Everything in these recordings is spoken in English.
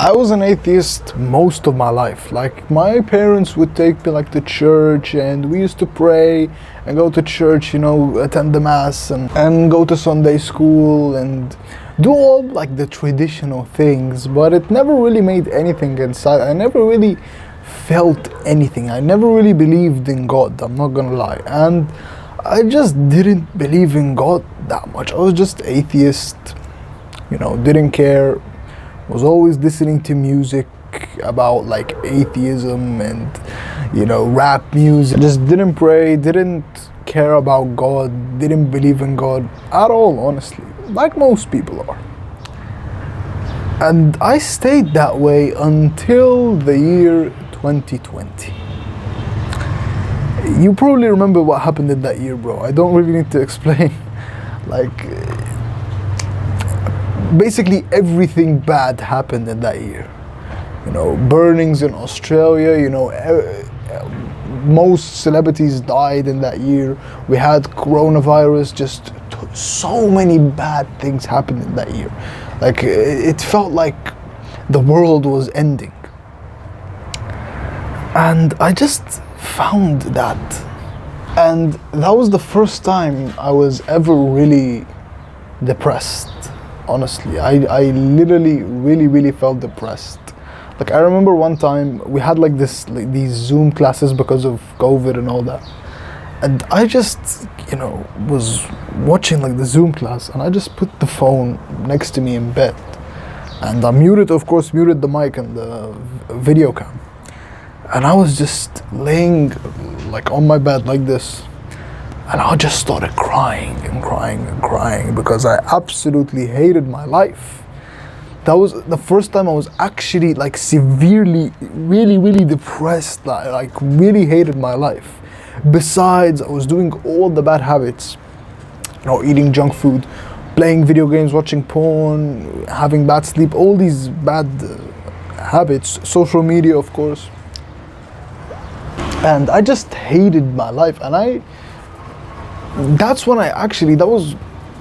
I was an atheist most of my life. Like, my parents would take me like to church, and we used to pray and go to church, attend the mass and go to Sunday school and do all like the traditional things, but it never really made anything inside. I never really felt anything. I never really believed in God, I'm not gonna lie. And I just didn't believe in God that much. I was just atheist, didn't care. Was always listening to music about like atheism and rap music. Just didn't pray, didn't care about God, didn't believe in God at all, honestly, like most people are. And I stayed that way until the year 2020. You probably remember what happened in that year, bro. I don't really need to explain. Basically everything bad happened in that year. Burnings in Australia, most celebrities died in that year. We had coronavirus, just so many bad things happened in that year. It felt like the world was ending. And I just found that. And that was the first time I was ever really depressed. Honestly, I literally really felt depressed. I remember one time we had these Zoom classes because of COVID and all that, and I just was watching the Zoom class, and I just put the phone next to me in bed, and I muted the mic and the video cam, and I was just laying on my bed like this. And I just started crying because I absolutely hated my life. That was the first time I was actually severely, really depressed, really hated my life. Besides, I was doing all the bad habits, eating junk food, playing video games, watching porn, having bad sleep, all these bad habits, social media, of course. And I just hated my life, and that was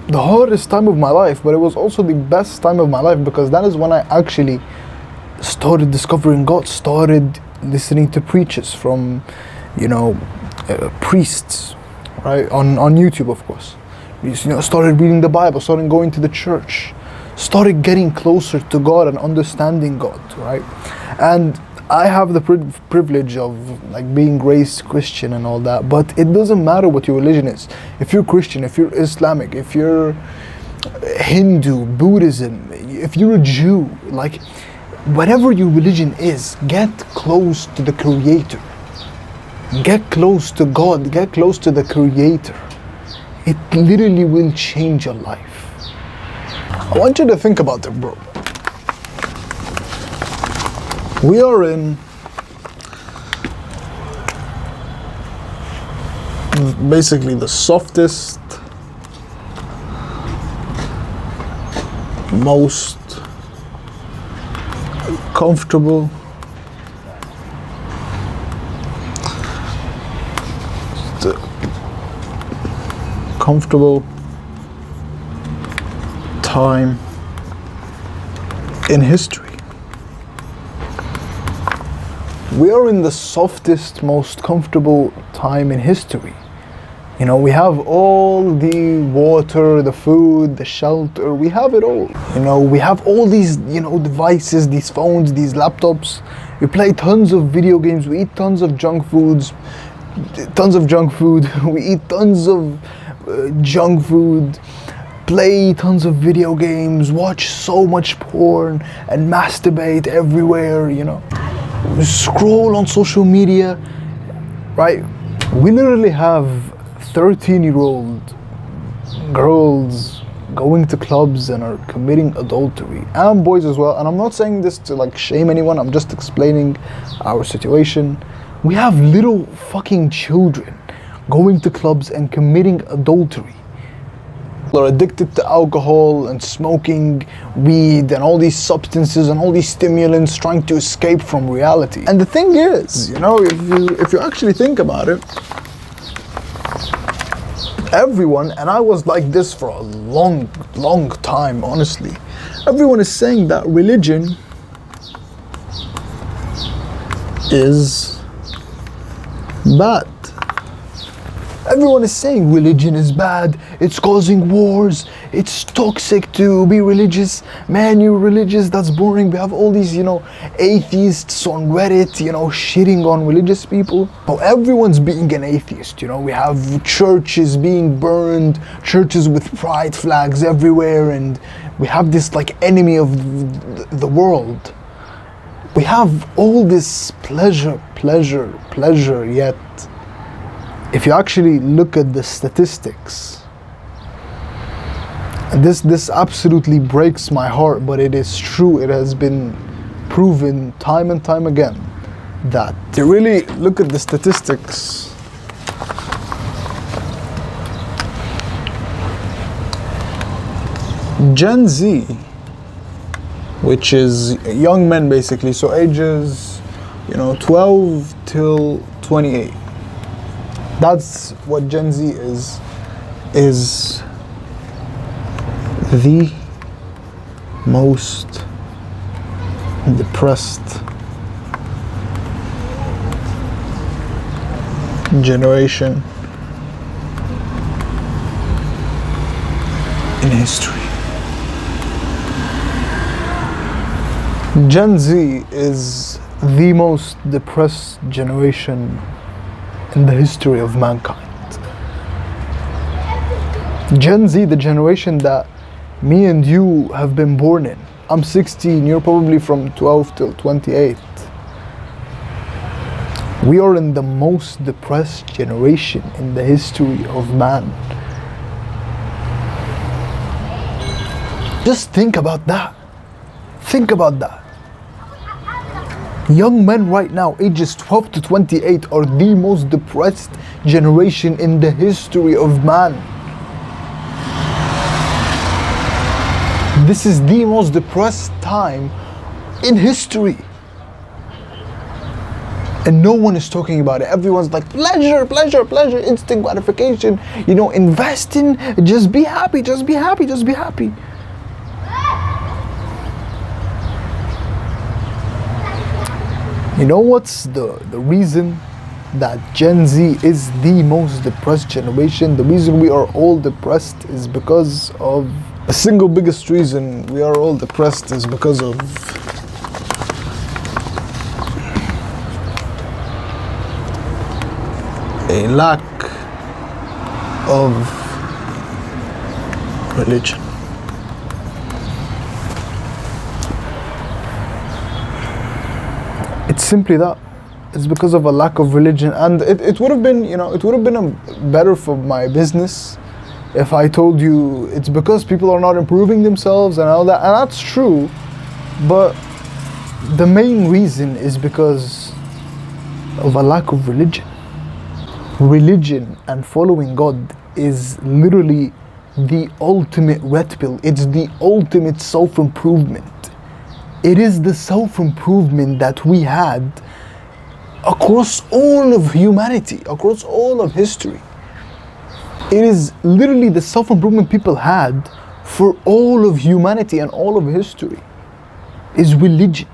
the hardest time of my life, but it was also the best time of my life, because that is when I actually started discovering God, started listening to preachers from, priests, right, on YouTube, of course. Started reading the Bible, started going to the church, started getting closer to God and understanding God, right? And I have the privilege of being raised Christian and all that, but it doesn't matter what your religion is. If you're Christian, if you're Islamic, if you're Hindu, Buddhism, if you're a Jew, whatever your religion is, get close to the Creator. Get close to God, get close to the Creator. It literally will change your life. I want you to think about it, bro. We are in basically the softest, most comfortable, time in history. We are in the softest, most comfortable time in history. We have all the water, the food, the shelter, we have it all. We have all these, devices, these phones, these laptops. We play tons of video games, we eat tons of junk food, we eat tons of junk food, play tons of video games, watch so much porn, and masturbate everywhere, scroll on social media, right? We literally have 13-year-old girls going to clubs and are committing adultery, and boys as well. And I'm not saying this to shame anyone, I'm just explaining our situation. We have little fucking children going to clubs and committing adultery. Are addicted to alcohol and smoking weed and all these substances and all these stimulants, trying to escape from reality. And the thing is, if you actually think about it, everyone, and I was like this for a long time, honestly, everyone is saying that religion is bad. Everyone is saying religion is bad, it's causing wars, it's toxic to be religious. Man, you're religious, that's boring. We have all these, atheists on Reddit, shitting on religious people. So everyone's being an atheist, we have churches being burned, churches with pride flags everywhere, and we have this enemy of the world. We have all this pleasure, yet if you actually look at the statistics, and this absolutely breaks my heart, but it is true, it has been proven time and time again, that you really look at the statistics, Gen Z, which is young men basically, so ages 12 till 28. That's what Gen Z is the most depressed generation in history. Gen Z is the most depressed generation in the history of mankind. Gen Z, the generation that me and you have been born in. I'm 16, you're probably from 12 till 28. We are in the most depressed generation in the history of man. Just think about that. Think about that. Young men right now, ages 12 to 28, are the most depressed generation in the history of man. This is the most depressed time in history. And no one is talking about it. Everyone's like, pleasure, instant gratification, invest in, just be happy. You know what's the reason that Gen Z is the most depressed generation? The reason we are all depressed is because of the single biggest reason we are all depressed is because of a lack of religion. It's simply that. It's because of a lack of religion, and it would have been, better for my business if I told you it's because people are not improving themselves and all that, and that's true, but the main reason is because of a lack of religion. Religion and following God is literally the ultimate red pill. It's the ultimate self-improvement. It is the self-improvement that we had across all of humanity, across all of history. It is literally the self-improvement people had for all of humanity and all of history is religion.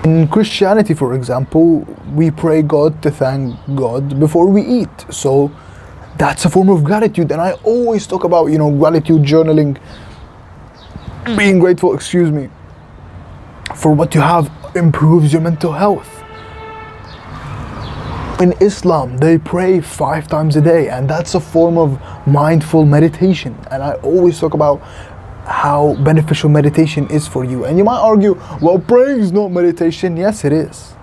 In Christianity, for example, we pray God to thank God before we eat. So that's a form of gratitude. And I always talk about, gratitude journaling, being grateful, for what you have improves your mental health. In Islam, they pray 5 times a day, and that's a form of mindful meditation. And I always talk about how beneficial meditation is for you. And you might argue, well, praying is not meditation. Yes, it is.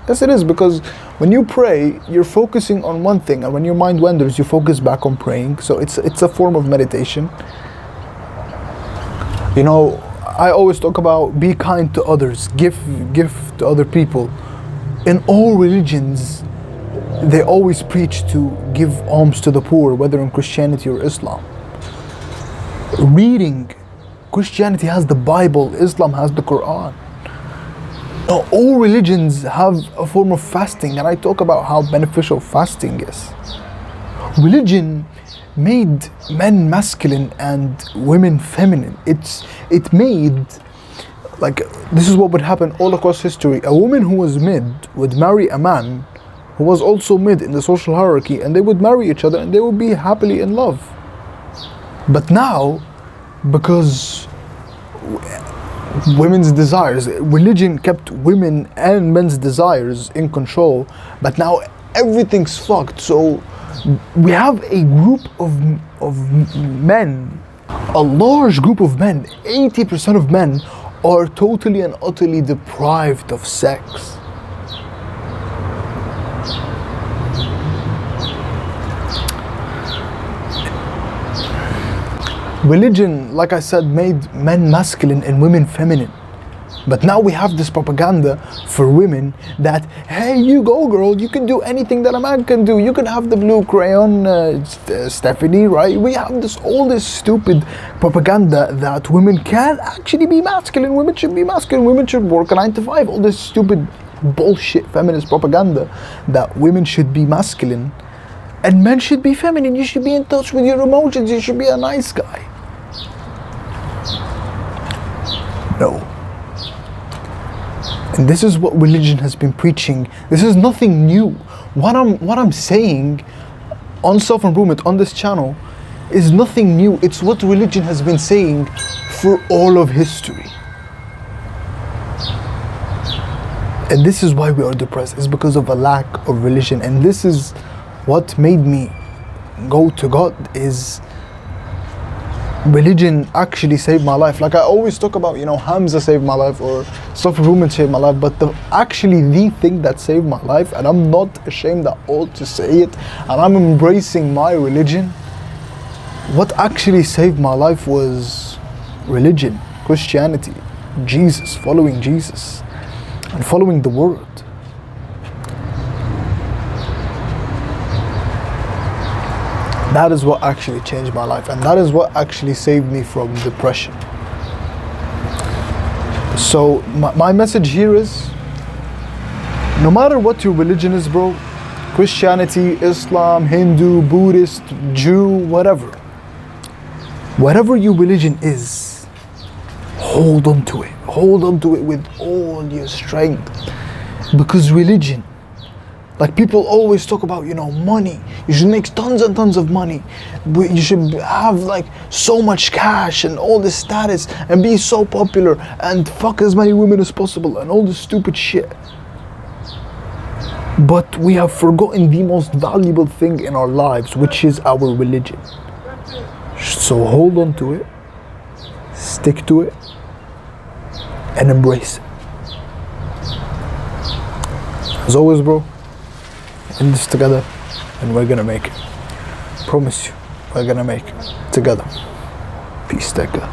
Yes, it is, because when you pray, you're focusing on one thing, and when your mind wanders, you focus back on praying. So it's a form of meditation. I always talk about be kind to others, give to other people. In all religions, they always preach to give alms to the poor, whether in Christianity or Islam. Reading, Christianity has the Bible, Islam has the Quran. Now, all religions have a form of fasting, and I talk about how beneficial fasting is. Religion made men masculine and women feminine. It made like, this is what would happen all across history. A woman who was mid would marry a man who was also mid in the social hierarchy, and they would marry each other and they would be happily in love. But now, because women's desires, religion kept women and men's desires in control, but now everything's fucked. So we have a group of men, a large group of men, 80% of men are totally and utterly deprived of sex. Religion, like I said, made men masculine and women feminine. But now we have this propaganda for women that, hey, you go girl, you can do anything that a man can do. You can have the blue crayon, Stephanie, right? We have all this stupid propaganda that women can actually be masculine, women should be masculine, women should work a 9 to 5. All this stupid bullshit feminist propaganda that women should be masculine and men should be feminine. You should be in touch with your emotions, you should be a nice guy. No. And this is what religion has been preaching. This is nothing new. What I'm saying on self-improvement on this channel is nothing new. It's what religion has been saying for all of history. And this is why we are depressed. It's because of a lack of religion. And this is what made me go to God, is religion actually saved my life. Like I always talk about, Hamza saved my life or self-improvement saved my life, but actually the thing that saved my life, and I'm not ashamed at all to say it, and I'm embracing my religion, what actually saved my life was religion, Christianity, Jesus, following Jesus, and following the Word. That is what actually changed my life, and that is what actually saved me from depression. So my message here is, no matter what your religion is, bro, Christianity, Islam, Hindu, Buddhist, Jew, whatever your religion is, hold on to it. Hold on to it with all your strength. Because religion, like people always talk about, money. You should make tons and tons of money. You should have like so much cash and all this status and be so popular and fuck as many women as possible and all this stupid shit. But we have forgotten the most valuable thing in our lives, which is our religion. So hold on to it, stick to it, and embrace it. As always, bro, in this together, and we're gonna make it. Promise you, we're gonna make it together. Peace, Tekka.